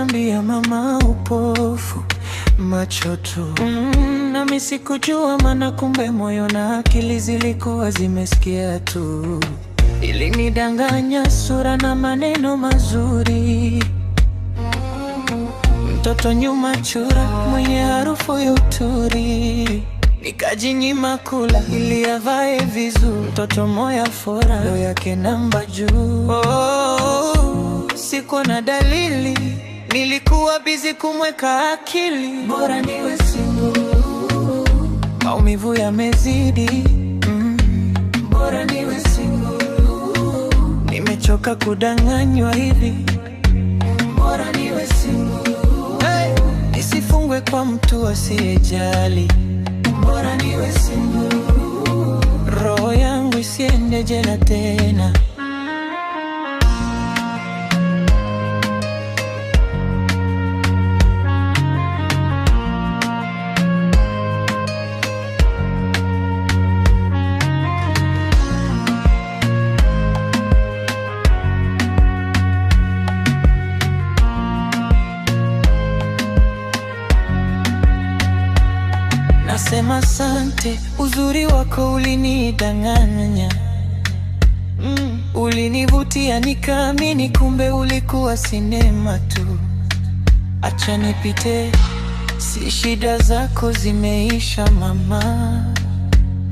walinambia mama upofu macho tu, nami sikujua maana kumbe moyo na akili zilikuwa zimesikia tu. Ilinidanganya sura na maneno mazuri, mtoto nyuma chura mwenye harufu ya uturi. Nikajinyima kula ili avae vizuri, mtoto moya fora roho yake namba juu. Sikuwa na dalili, nilikuwa bizi kumweka akili. Bora niwe single, maumivu yamezidi. Bora niwe single, nimechoka kudanganywa hivi. Bora niwe single, nisifungwe kwa mtu asiyejali. Bora niwe single, roho yangu isiende jela tena. Nasema asante, uzuri wako ulinidanganya. Ulinivutia nikaamini, kumbe ulikuwa sinema tu. Acha nipite, si shida zako zimeisha mama.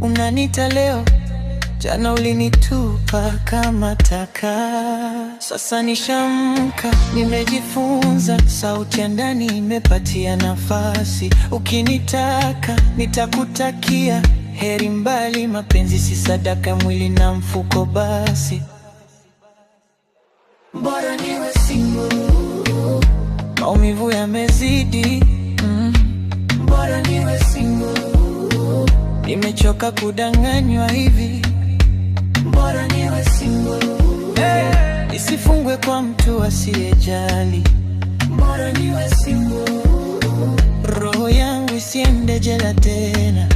Unanita leo, jana ulinitupa kama taka. Sasa nishamka, nimejifunza, sauti ya ndani imepatia nafasi. Ukinitaka, nitakutakia heri mbali, mapenzi si sadaka, mwili na mfuko basi. Bora niwe single, maumivu yamezidi. Bora niwe single, nimechoka kudanganywa hivi. Bora niwe single, nisifungwe kwa mtu asiyejali. Bora niwe single, roho yangu isiende jela tena.